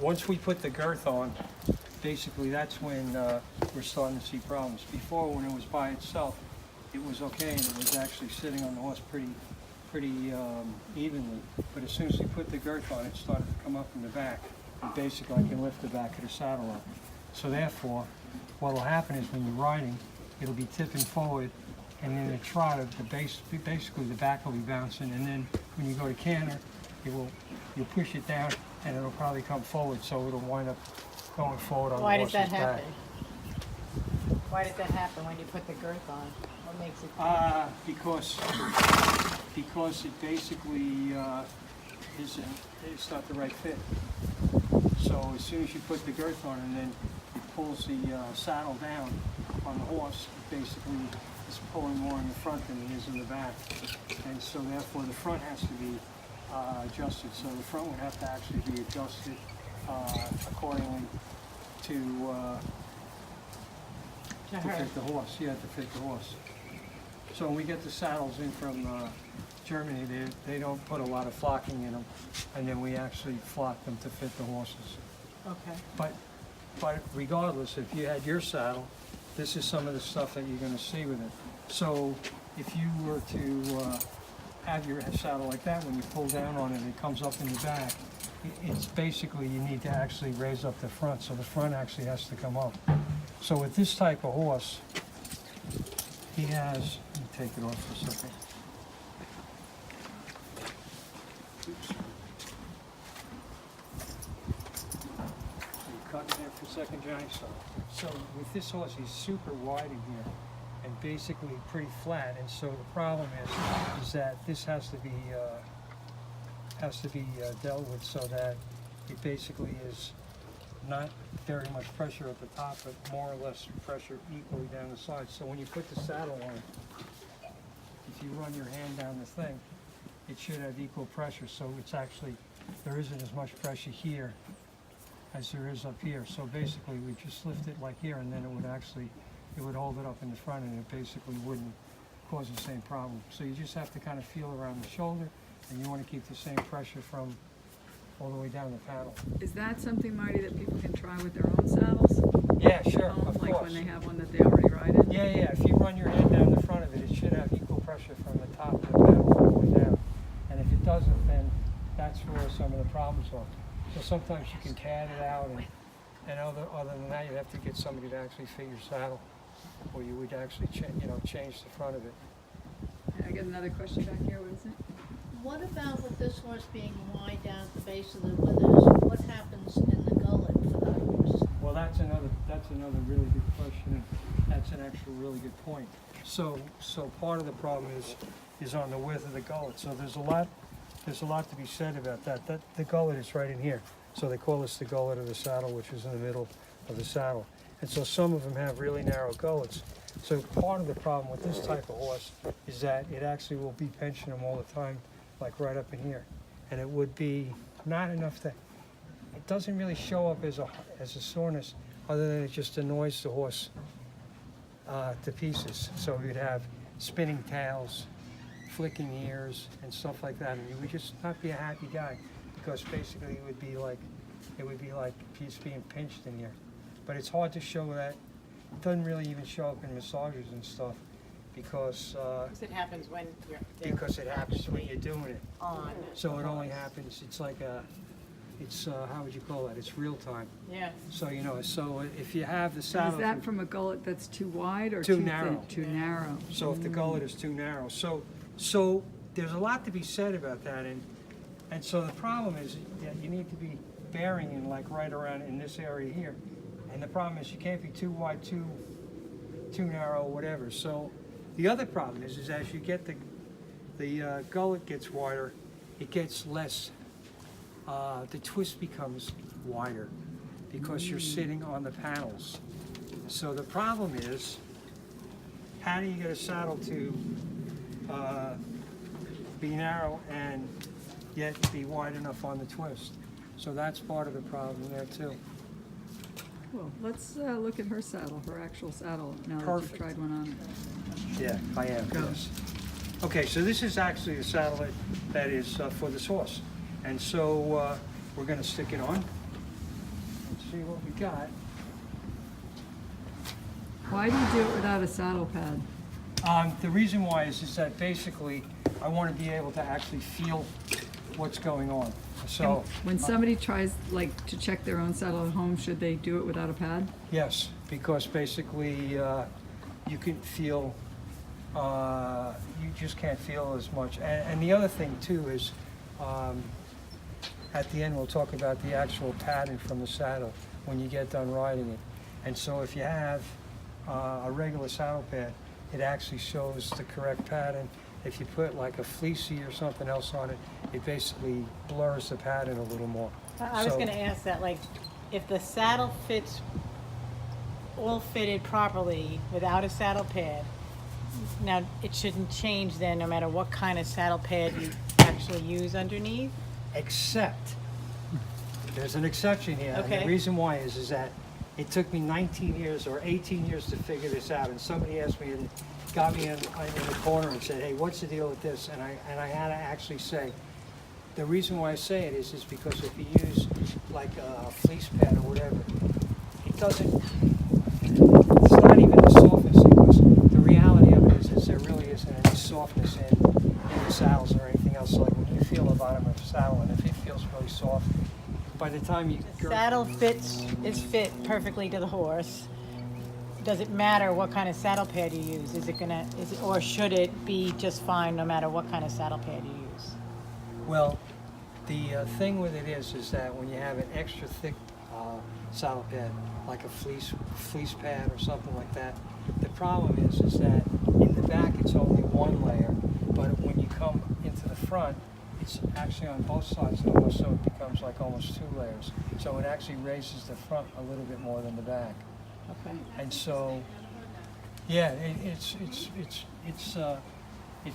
once we put the girth on, basically that's when we're starting to see problems. Before, when it was by itself, it was okay, and it was actually sitting on the horse pretty evenly. But as soon as we put the girth on, it started to come up in the back. And basically, I can lift the back of the saddle up. So therefore, what will happen is when you're riding, it'll be tipping forward, and then the trot of the base, basically the back will be bouncing, and then when you go to canter, you'll push it down, and it'll probably come forward, so it'll wind up going forward on the horse's back. Why does that happen? Why does that happen when you put the girth on? What makes it? Because it basically it's not the right fit. So as soon as you put the girth on, and then it pulls the saddle down on the horse, it basically is pulling more in the front than it is in the back, and so therefore the front has to be adjusted. So the front would have to actually be adjusted accordingly to fit the horse. Yeah, to fit the horse. So when we get the saddles in from Germany, they don't put a lot of flocking in them, and then we actually flock them to fit the horses. Okay. But regardless, if you had your saddle, this is some of the stuff that you're going to see with it. So if you were to have your saddle like that, when you pull down on it, it comes up in the back. It's basically, you need to actually raise up the front, so the front actually has to come up. So with this type of horse, he has, let me take it off for a second. Oops. You cut in there for a second, Johnny? So with this horse, he's super wide in here and basically pretty flat. And so the problem is that this has to be dealt with so that it basically is not very much pressure at the top, but more or less pressure equally down the sides. So when you put the saddle on, if you run your hand down the thing, it should have equal pressure. So it's actually, there isn't as much pressure here as there is up here. So basically we just lift it like here, and then it would hold it up in the front, and it basically wouldn't cause the same problem. So you just have to kind of feel around the shoulder, and you want to keep the same pressure from all the way down the paddle. Is that something, Marty, that people can try with their own saddles? Yeah, sure, of Like course. when they have one that they already ride in? Yeah, if you run your hand down the front of it, it should have equal pressure from the top of the paddle all the way down. And if it doesn't, then that's where some of the problems are. So sometimes you can pad it out, and other than that, you have to get somebody to actually fit your saddle, or you would actually change the front of it. I got another question back here. What is it? What about with this horse being wide down at the base of the withers? What happens in the gullet for that horse? Well, that's another really good question, and that's an actual really good point. So part of the problem is on the width of the gullet. So there's a lot to be said about that. The gullet is right in here. So they call this the gullet of the saddle, which is in the middle of the saddle. And so some of them have really narrow gullets. So part of the problem with this type of horse is that it actually will be pinching them all the time, like right up in here. And it would be not enough to, it doesn't really show up as a soreness, other than it just annoys the horse to pieces. So you'd have spinning tails, flicking ears, and stuff like that, and you would just not be a happy guy, because basically it would be like he's being pinched in here. But it's hard to show that. It doesn't really even show up in massages and stuff, because it happens when you're doing it. On. So it only happens. It's like how would you call that? It's real time. Yeah. So so if you have the saddle. Is that from a gullet that's too wide or Too too narrow. thin? Too narrow. So if the gullet is too narrow, so there's a lot to be said about that, and so the problem is that you need to be bearing in like right around in this area here, and the problem is you can't be too wide, too narrow, whatever. So the other problem is as you get the gullet gets wider, it gets less. The twist becomes wider because you're sitting on the panels. So the problem is, how do you get a saddle to be narrow and yet be wide enough on the twist? So that's part of the problem there too. Well, let's look at her saddle, her actual saddle, now that Perfect. you've tried one on. Yeah, I am. Go. Yes. Okay, so this is actually the saddle that is for this horse. And so we're going to stick it on. Let's see what we got. Why do you do it without a saddle pad? The reason why is that basically I want to be able to actually feel what's going on. So When somebody tries, like, to check their own saddle at home, should they do it without a pad? yes, because basically you can feel, you just can't feel as much. And the other thing too is, at the end we'll talk about the actual pattern from the saddle when you get done riding it. And so if you have a regular saddle pad, it actually shows the correct pattern. If you put like a fleecy or something else on it, it basically blurs the pattern a little more. I was So- gonna ask that, like, if the saddle fits all fitted properly without a saddle pad, now it shouldn't change then no matter what kind of saddle pad you actually use underneath? Except, there's an exception here. And Okay. the reason why is that it took me 19 years or 18 years to figure this out. And somebody asked me, and got me in the corner and said, hey, what's the deal with this? And I had to actually say, the reason why I say it is because if you use like a fleece pad or whatever, it doesn't, it's not even the softness, because the reality of it is there really isn't any softness in the saddles or anything else. Like when you feel the bottom of the saddle, and if it feels really soft, by the time you Saddle is fit perfectly to the horse. Does it matter what kind of saddle pad you use? Or should it be just fine no matter what kind of saddle pad you use? Well, the thing with it is that when you have an extra thick saddle pad, like a fleece pad or something like that, the problem is that in the back it's only one layer, but when you come into the front, it's actually on both sides of the horse, so it becomes like almost 2 layers. So it actually raises the front a little bit more than the back. Okay. And so, yeah, it's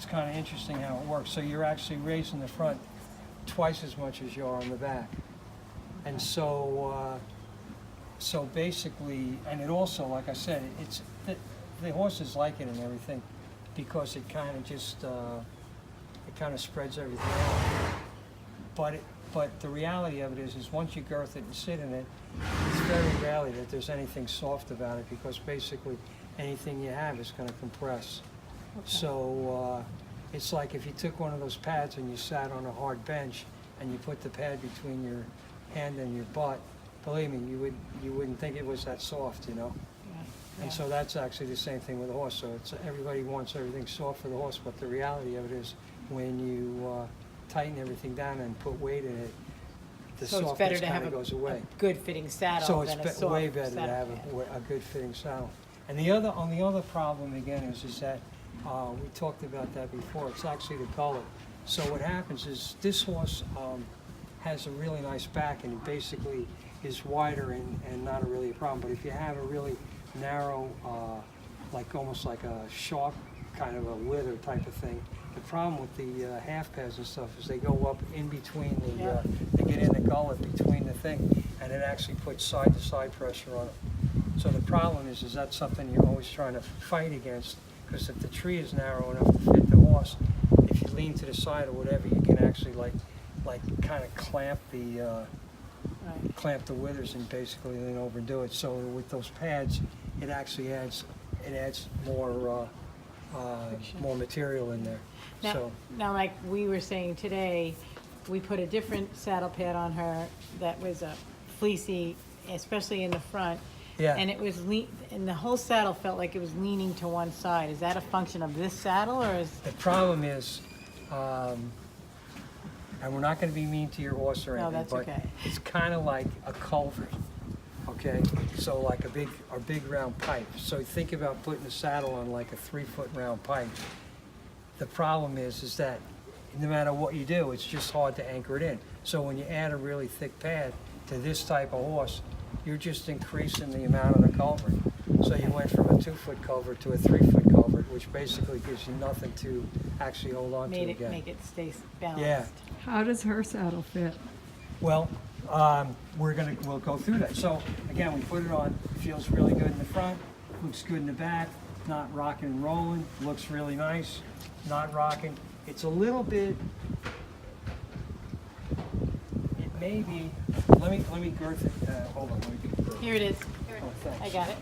kind of interesting how it works. So you're actually raising the front twice as much as you are on the back. And so, so basically, and it also, like I said, it's the horses like it and everything because it kind of just it kind of spreads everything out. But the reality of it is once you girth it and sit in it, it's very rarely that there's anything soft about it because basically anything you have is going to compress. Okay. So it's like if you took one of those pads and you sat on a hard bench and you put the pad between your hand and your butt, believe me, you wouldn't think it was that soft, you know? Yeah. And so that's actually the same thing with the horse. So it's everybody wants everything soft for the horse, but the reality of it is when you tighten everything down and put weight in it, the So it's softness better to kind have of goes away. a good fitting saddle So it's than a soft way better to saddle have pad. a good fitting saddle. And the other problem again is that we talked about that before. It's actually the gullet. So what happens is this horse has a really nice back and it basically is wider and not really a problem. But if you have a really narrow, like almost like a sharp kind of a wither type of thing, the problem with the half pads and stuff is they go up in between the, they get in the gullet between the thing, and it actually puts side-to-side pressure on it. So the problem is that's something you're always trying to fight against, because if the tree is narrow enough to fit the horse, if you lean to the side or whatever, you can actually like kind of clamp the withers and basically lean over and do it. So with those pads, it actually adds more more material in there. Now, like we were saying today, we put a different saddle pad on her that was a fleecy, especially in the front. Yeah. And it was and the whole saddle felt like it was leaning to one side. Is that a function of this saddle, or is? The problem is, and we're not going to be mean to your horse or No, anything, that's but okay. it's kind of like a culvert. Okay, so like a big round pipe. So think about putting a saddle on like a 3-foot round pipe. The problem is that no matter what you do, it's just hard to anchor it in. So when you add a really thick pad to this type of horse, you're just increasing the amount of the culvert. So you went from a 2-foot culvert to a 3-foot culvert, which basically gives you nothing to actually hold on to again. Make it stay balanced. Yeah. How does her saddle fit? Well, we'll go through that. So again, we put it on, feels really good in the front, looks good in the back, not rocking and rolling, looks really nice, not rocking. It's a little bit, it may be Let me girth it, hold on, let me get the girth. Here it is. Oh, thanks. I got it.